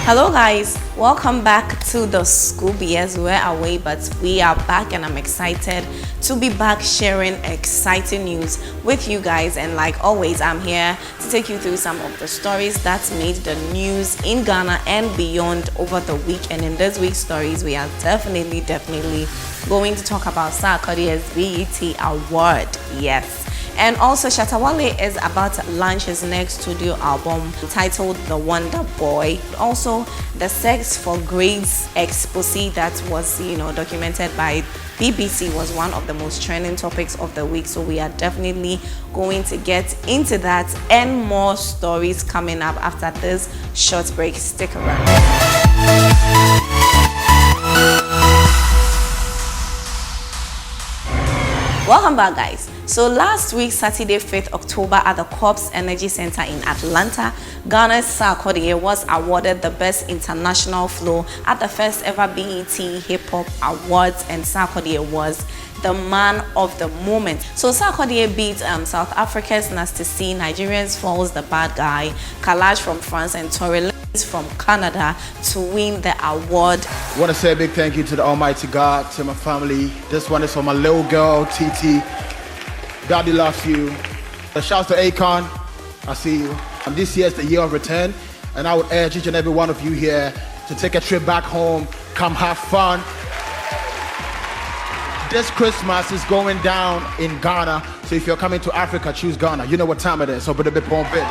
Hello guys, welcome back to the Scoop. Yes, we're away, but we are back and I'm excited to be back sharing exciting news with you guys. And like always, I'm here to take you through some of the stories that made the news in Ghana and beyond over the week. And in this week's stories, we are definitely going to talk about Sarkodie's BET award. Yes. And also, Shatta Wale is about to launch his next studio album titled The Wonder Boy. Also, the Sex for Grades expose that was, documented by BBC was one of the most trending topics of the week. So we are definitely going to get into that and more stories coming up after this short break. Stick around. Welcome back, guys. So last week, Saturday, 5th October, at the Corps Energy Center in Atlanta, Ghana's Sarkodie was awarded the Best International Flow at the first ever BET Hip Hop Awards, and Sarkodie was the man of the moment. So Sarkodie beat South Africa's Nasty C, Nigeria's Falls the Bad Guy, Kalash from France, and Tory from Canada to win the award. I want to say a big thank you to the Almighty God, to my family. This one is for my little girl, TT. Daddy loves you. Shouts to Akon. I see you. And this year is the year of return, and I would urge each and every one of you here to take a trip back home, come have fun. This Christmas is going down in Ghana, so if you're coming to Africa, choose Ghana. You know what time it is, so put a bit pump it.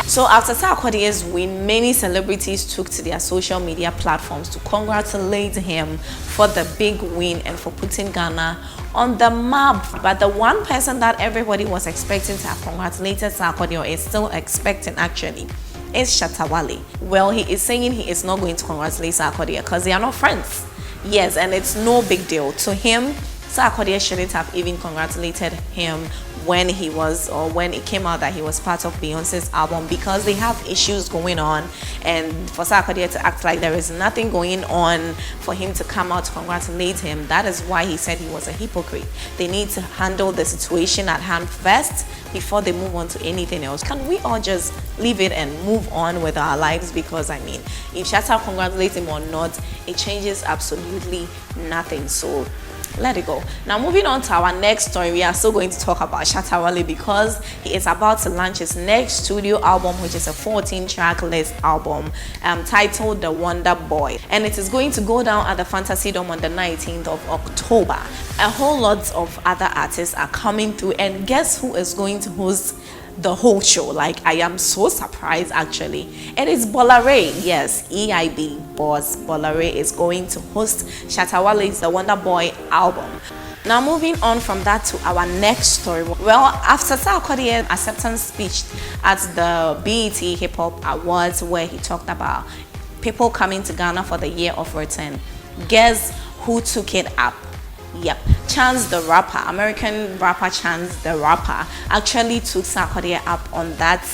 So after Sarkodie's win, many celebrities took to their social media platforms to congratulate him for the big win and for putting Ghana on the map. But the one person that everybody was expecting to have congratulated Sarkodie, or is still expecting actually, is Shatta Wale. Well, he is saying he is not going to congratulate Sarkodie because they are not friends. Yes, and it's no big deal. To him, Sarkodie shouldn't have even congratulated him when it came out that he was part of Beyonce's album, because they have issues going on, and for Sarkodie to act like there is nothing going on for him to come out to congratulate him, that is why he said he was a hypocrite. They need to handle the situation at hand first before they move on to anything else. Can we all just leave it and move on with our lives? Because I mean, if Shatta congratulates him or not, it changes absolutely nothing. So let it go. Now, moving on to our next story, we are still going to talk about Shatta Wale because he is about to launch his next studio album, which is a 14-track list album titled The Wonder Boy, and it is going to go down at the Fantasy Dome on the 19th of October. A whole lot of other artists are coming through, and guess who is going to host the whole show? Like, I am so surprised actually. It is Bolare. Yes, EIB boss Bolare is going to host Shatta Wale's The Wonder Boy album. Now, moving on from that to our next story. Well, after Sarkodie's acceptance speech at the BET Hip Hop Awards, where he talked about people coming to Ghana for the year of return, guess who took it up? Yep, Chance the Rapper, American rapper Chance the Rapper, actually took Sarkodie up on that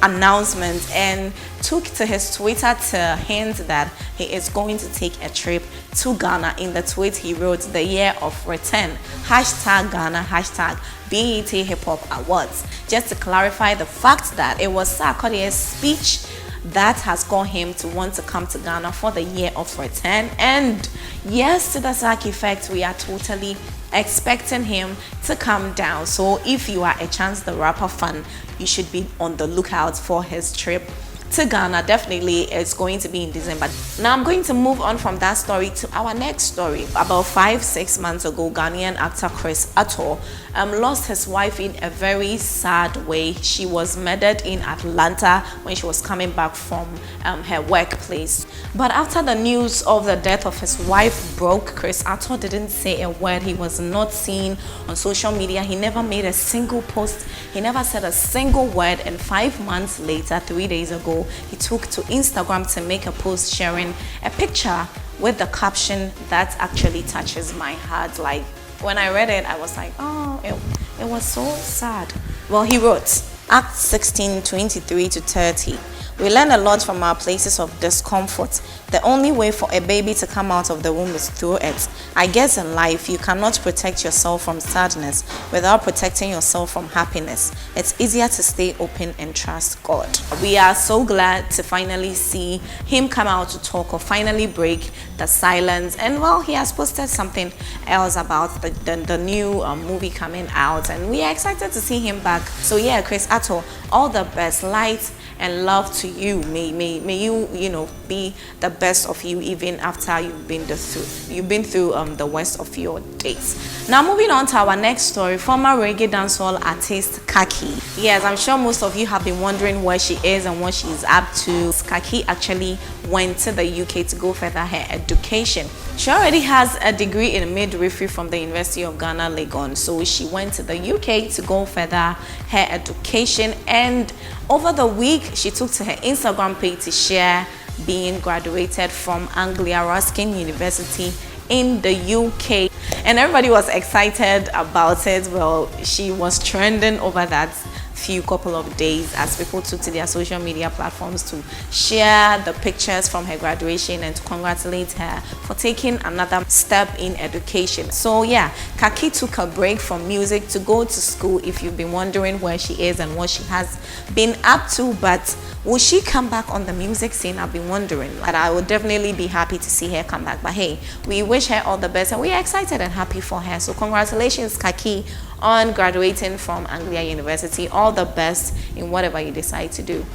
announcement and took to his Twitter to hint that he is going to take a trip to Ghana. In the tweet, he wrote, "The year of return, hashtag Ghana, hashtag BET Hip Hop Awards," just to clarify the fact that it was Sarkodie's speech that has got him to want to come to Ghana for the year of return. And yes, to the Sark effect, we are totally expecting him to come down. So if you are a Chance the Rapper fan, you should be on the lookout for his trip to Ghana. Definitely it's going to be in December. Now I'm going to move on from that story to our next story. About 5-6 months ago, Ghanaian actor XtraO lost his wife in a very sad way. She was murdered in Atlanta when she was coming back from her workplace. But after the news of the death of his wife broke, XtraO didn't say a word. He was not seen on social media. He never made a single post. He never said a single word. And 5 months later, 3 days ago, he took to Instagram to make a post sharing a picture with the caption that actually touches my heart. Like, when I read it, I was like, oh, it was so sad. Well, he wrote, Acts 16:23-30. We learn a lot from our places of discomfort. The only way for a baby to come out of the womb is through it. I guess in life, you cannot protect yourself from sadness without protecting yourself from happiness. It's easier to stay open and trust God. We are so glad to finally see him come out to talk or finally break the silence. And well, he has posted something else about the new movie coming out, and we are excited to see him back. So yeah, XtraO, all the best, light and love to you. May you be the best of you even after you've been through the worst of your days. Now moving on to our next story, former reggae dancehall artist Kayi. Yes, I'm sure most of you have been wondering where she is and what she's up to. Kayi actually went to the UK to go further her education. She already has a degree in midwifery from the University of Ghana, Legon. So she went to the UK to go further her education, and over the week she took to her Instagram page to share being graduated from Anglia University in the UK, and everybody was excited about it. Well, she was trending over that few couple of days as people took to their social media platforms to share the pictures from her graduation and to congratulate her for taking another step in education. So yeah, Kayi took a break from music to go to school. If you've been wondering where she is and what she has been up to, but will she come back on the music scene? I've been wondering. But I would definitely be happy to see her come back. But hey, we wish her all the best and we are excited and happy for her. So congratulations, Kayi, on graduating from Anglia University. All the best in whatever you decide to do.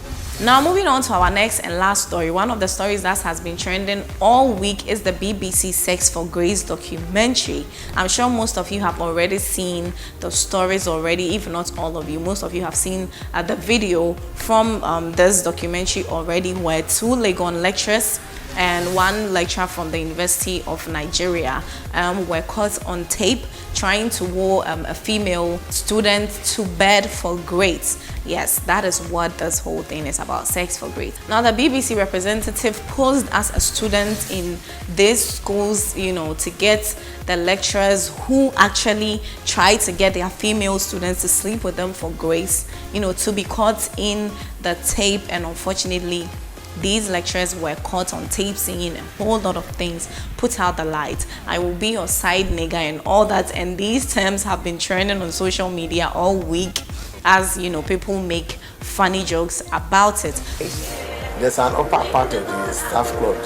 Now moving on to our next and last story. One of the stories that has been trending all week is the BBC Sex for Grace documentary. I'm sure most of you have already seen the stories already, if not all of you. Most of you have seen the video from this documentary already, where 2 Legon lecturers and 1 lecturer from the University of Nigeria were caught on tape trying to woo a female student to bed for grades. Yes, that is what this whole thing is about, sex for grades. Now, the BBC representative posed as a student in these schools, to get the lecturers who actually try to get their female students to sleep with them for grades, to be caught in the tape. And unfortunately, these lecturers were caught on tape saying a whole lot of things, put out the light, I will be your side nigger and all that. And these terms have been trending on social media all week as, people make funny jokes about it. There's an upper part of the staff club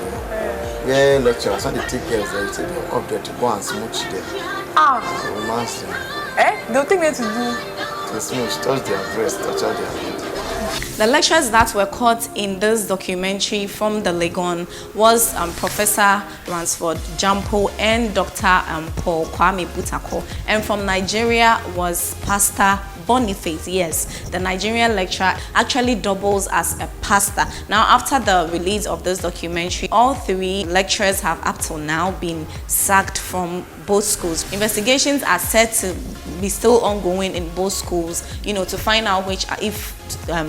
where lecturers, when they take care of them, they'll come there to go and smooch them. So romance them. They'll take me to do? To smooch, touch their breast, touch all their feet. The lecturers that were caught in this documentary from the Legon was Professor Ransford Jampo and Dr. Paul Kwame Butako. And from Nigeria was Pastor Boniface. Yes, the Nigerian lecturer actually doubles as a pastor. Now, after the release of this documentary, all 3 lecturers have up till now been sacked from both schools. Investigations are said to be still ongoing in both schools, to find out if more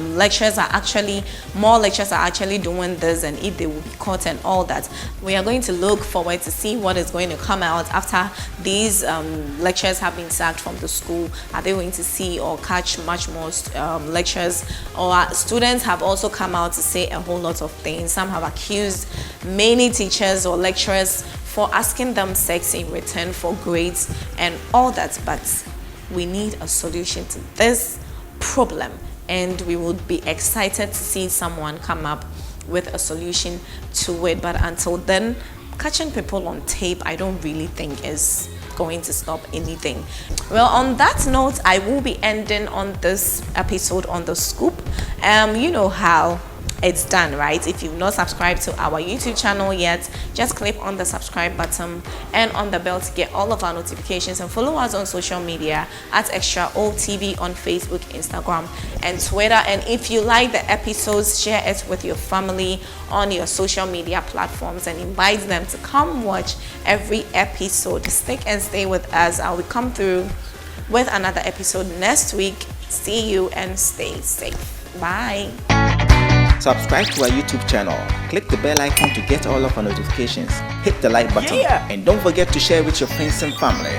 lecturers are actually doing this and if they will be caught and all that. We are going to look forward to see what is going to come out after these lecturers have been sacked from the school. Are they going to see or catch much more lecturers? Or students have also come out to say a whole lot of things. Some have accused many teachers or lecturers for asking them sex in return for grades and all that. But we need a solution to this problem, and we would be excited to see someone come up with a solution to it. But until then, catching people on tape, I don't really think is going to stop anything. Well, on that note, I will be ending on this episode on The Scoop. You know how it's done, right? If you've not subscribed to our YouTube channel yet, just click on the subscribe button and on the bell to get all of our notifications, and follow us on social media at XtraO TV on Facebook, Instagram, and Twitter. And if you like the episodes, share it with your family on your social media platforms and invite them to come watch every episode. Stick and stay with us. I will come through with another episode next week. See you and stay safe. Bye. Subscribe to our YouTube channel, click the bell icon to get all of our notifications, hit the like button, and don't forget to share with your friends and family.